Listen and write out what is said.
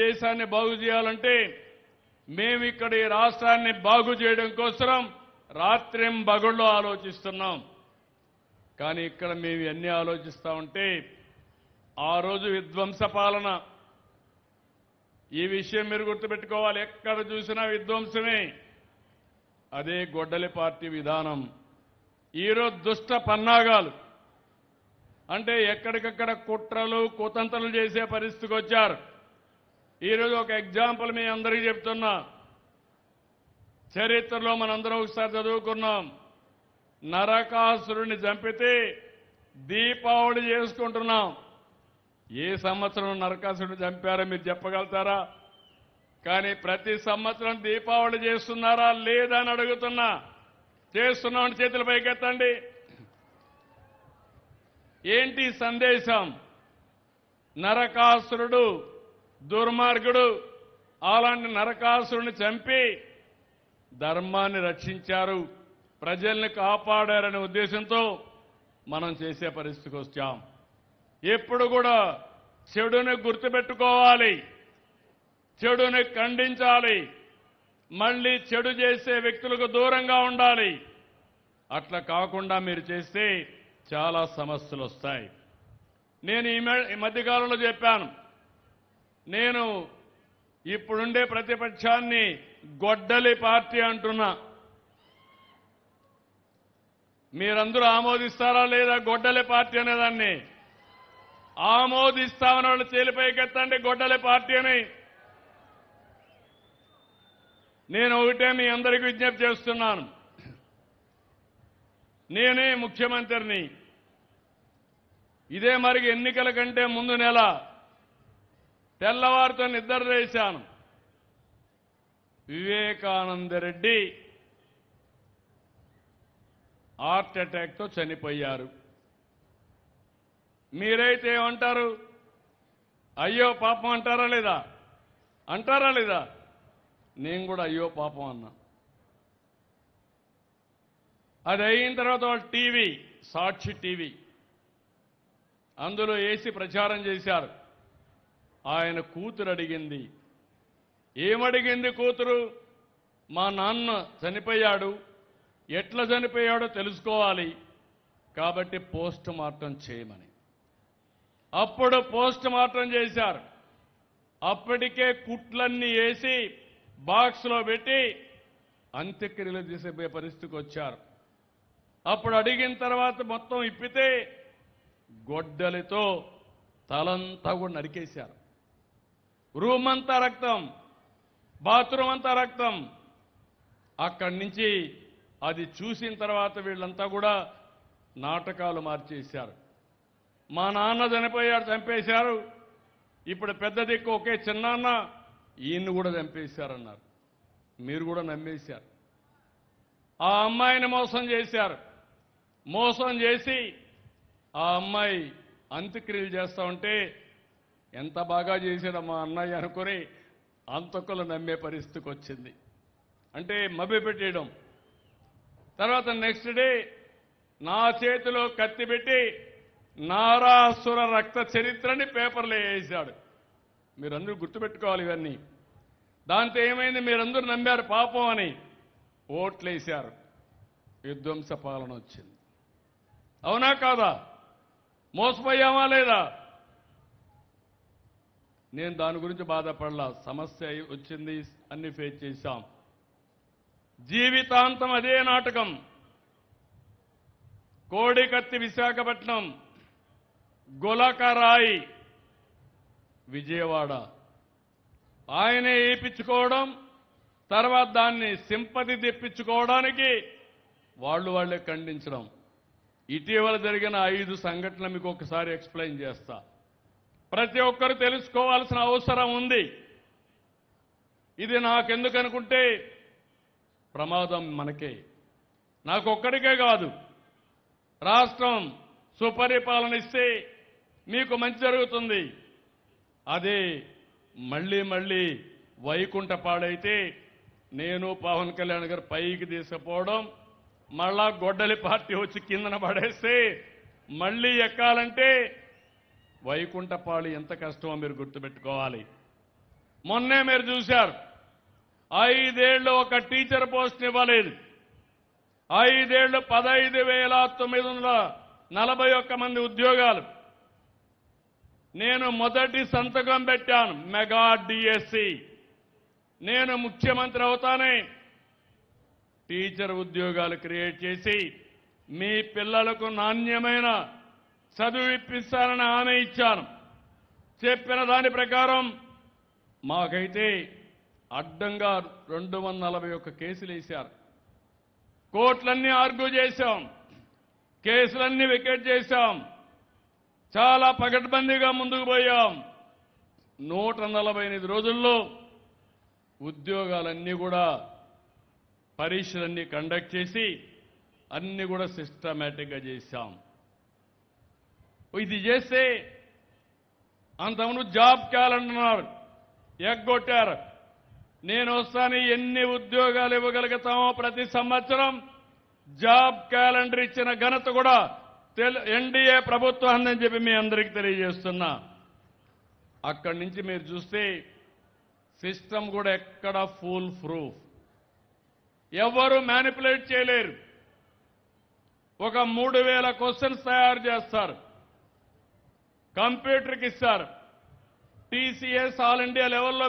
దేశాన్ని బాగు చేయాలంటే మేము ఇక్కడ ఈ రాష్ట్రాన్ని బాగు చేయడం కోసం రాత్రింబగళ్ళు ఆలోచిస్తున్నాం. కానీ ఇక్కడ మేము ఎన్ని ఆలోచిస్తా ఉంటే ఆ రోజు విధ్వంస పాలన. ఈ విషయం మీరు గుర్తుపెట్టుకోవాలి. ఎక్కడ చూసినా విధ్వంసమే. అదే గొడ్డలి పార్టీ విధానం. ఈరోజు దుష్ట పన్నాగాలు అంటే ఎక్కడికక్కడ కుట్రలు కుతంత్రాలు చేసే పరిస్థితికి వచ్చారు. ఈరోజు ఒక ఎగ్జాంపుల్ మీ అందరికీ చెప్తున్నా. చరిత్రలో మనందరం ఒకసారి చదువుకున్నాం. నరకాసురుని చంపితే దీపావళి చేసుకుంటున్నాం. ఏ సంవత్సరం నరకాసురుని చంపారో మీరు చెప్పగలుగుతారా? కానీ ప్రతి సంవత్సరం దీపావళి చేస్తున్నారా లేదా అని అడుగుతున్నా. చేస్తున్నామని చేతుల పైకెత్తండి. ఏంటి సందేశం? నరకాసురుడు దుర్మార్గుడు. అలాంటి నరకాసురుని చంపి ధర్మాన్ని రక్షించారు, ప్రజల్ని కాపాడారనే ఉద్దేశంతో మనం చేసే పరిస్థితికి వచ్చాం. ఎప్పుడు కూడా చెడుని గుర్తుపెట్టుకోవాలి, చెడుని ఖండించాలి, మళ్ళీ చెడు చేసే వ్యక్తులకు దూరంగా ఉండాలి. అట్లా కాకుండా మీరు చేస్తే చాలా సమస్యలు వస్తాయి. నేను ఈ మధ్యకాలంలో చెప్పాను, నేను ఇప్పుడుండే ప్రతిపక్షాన్ని గొడ్డలి పార్టీ అంటున్నా. మీరందరూ ఆమోదిస్తారా లేదా? గొడ్డలి పార్టీ అనేదాన్ని ఆమోదిస్తామని వాళ్ళు చేలిపైకెత్తండి గొడ్డలి పార్టీ అని. నేను ఒకటే మీ అందరికీ విజ్ఞప్తి చేస్తున్నాను. నేనే ముఖ్యమంత్రిని. ఇదే మరి ఎన్నికల కంటే ముందు నెల తెల్లవారితో నిద్ర చేశాను. వివేకానంద రెడ్డి హార్ట్ అటాక్తో చనిపోయారు. మీరైతే ఏమంటారు? అయ్యో పాపం అంటారా లేదా? అంటారా లేదా? నేను కూడా అయ్యో పాపం అన్నా. అది అయిన తర్వాత వాళ్ళు టీవీ, సాక్షి టీవీ, అందులో వేసి ప్రచారం చేశారు. ఆయన కూతురు అడిగింది. ఏమడిగింది కూతురు? మా నాన్న చనిపోయాడు, ఎట్లా చనిపోయాడో తెలుసుకోవాలి, కాబట్టి పోస్ట్ మార్టం చేయమని. అప్పుడు పోస్ట్ మార్టం చేశారు. అప్పటికే కుట్లన్నీ వేసి బాక్స్లో పెట్టి అంత్యక్రియలు చేసే పరిస్థితికి వచ్చారు. అప్పుడు అడిగిన తర్వాత మొత్తం ఇప్పితే గొడ్డలితో తలంతా కూడా నరికేశారు. రూమ్ అంతా రక్తం, బాత్రూమ్ అంతా రక్తం. అక్కడి నుంచి అది చూసిన తర్వాత వీళ్ళంతా కూడా నాటకాలు మార్చేశారు. మా నాన్న చనిపోయాడు, చంపేశారు. ఇప్పుడు పెద్ద దిక్కు ఒకే చిన్నాన్న, ఈయన్ని కూడా చంపేశారన్నారు. మీరు కూడా నమ్మేశారు. ఆ అమ్మాయిని మోసం చేశారు. మోసం చేసి ఆ అమ్మాయి అంత్యక్రియలు చేస్తా ఉంటే ఎంత బాగా చేశాడు మా అన్నయ్య అనుకుని అంతకులు నమ్మే పరిస్థితికి వచ్చింది. అంటే మభ్యపెట్టేయడం. తర్వాత నెక్స్ట్ డే నా చేతిలో కత్తి పెట్టి నారాసుర రక్త చరిత్రని పేపర్లో వేసాడు. మీరందరూ గుర్తుపెట్టుకోవాలి ఇవన్నీ. దాంతో ఏమైంది? మీరందరూ నమ్మారు పాపం అని, ఓట్లేశారు. విధ్వంస పాలన వచ్చింది. అవునా కాదా? మోసపోయామా లేదా? నేను దాని గురించి బాధపడలా. సమస్య వచ్చింది, అన్ని ఫేస్ చేశాం. జీవితాంతం అదే నాటకం. కోడికత్తి విశాఖపట్నం, గులకరాయి విజయవాడ, ఆయనే ఏపించుకోవడం, తర్వాత దాన్ని సింపతి తెప్పించుకోవడానికి వాళ్ళే ఖండించడం. ఇటీవల జరిగిన 5 సంఘటనలు మీకు ఒకసారి ఎక్స్ప్లెయిన్ చేస్తా. ప్రతి ఒక్కరు తెలుసుకోవాల్సిన అవసరం ఉంది. ఇది నాకెందుకు అనుకుంటే ప్రమాదం మనకే, నాకొక్కడికే కాదు. రాష్ట్రం సుపరిపాలన ఇస్తే మీకు మంచి జరుగుతుంది. అదే మళ్ళీ వైకుంఠ పాడైతే నేను పవన్ కళ్యాణ్ గారు పైకి తీసుకుపోవడం, మళ్ళా గొడ్డలి పార్టీ వచ్చి కిందన పడేస్తే మళ్ళీ ఎక్కాలంటే వైకుంఠపాళి ఎంత కష్టమో మీరు గుర్తుపెట్టుకోవాలి. మొన్నే మీరు చూశారు 5 ఏళ్లు ఒక టీచర్ పోస్ట్ ఇవ్వలేదు. 5 ఏళ్లు 15,941 మంది ఉద్యోగాలు. నేను మొదటి సంతకం పెట్టాను మెగా డిఎస్సి. నేను ముఖ్యమంత్రి అవుతానే టీచర్ ఉద్యోగాలు క్రియేట్ చేసి మీ పిల్లలకు నాణ్యమైన చదువు ఇప్పిస్తానని హామీ ఇచ్చాను. చెప్పిన దాని ప్రకారం మాకైతే అడ్డంగా 241 కేసులు వేశారు. కోర్టులన్నీ ఆర్గ్యూ చేశాం, కేసులన్నీ వికెట్ చేశాం, చాలా పకడ్బందీగా ముందుకు పోయాం. 148 రోజుల్లో ఉద్యోగాలన్నీ కూడా పరీక్షలన్నీ కండక్ట్ చేసి అన్ని కూడా సిస్టమేటిక్గా చేశాం. ఇది చేస్తే అంతకుముందు జాబ్ క్యాలెండర్ అన్నారు, ఎగ్గొట్టారు. నేను వస్తాను, ఎన్ని ఉద్యోగాలు ఇవ్వగలుగుతామో ప్రతి సంవత్సరం జాబ్ క్యాలెండర్ ఇచ్చిన ఘనత కూడా ఎన్డీఏ ప్రభుత్వం అందని చెప్పి మీ అందరికీ తెలియజేస్తున్నా. అక్కడి నుంచి మీరు చూస్తే సిస్టమ్ కూడా ఎక్కడ ఫుల్ ప్రూఫ్, ఎవరు మ్యానిపులేట్ చేయలేరు. ఒక 3,000 క్వశ్చన్స్ తయారు చేస్తారు, కంప్యూటర్కి ఇస్తారు. టీసీఎస్ ఆల్ ఇండియా లెవెల్లో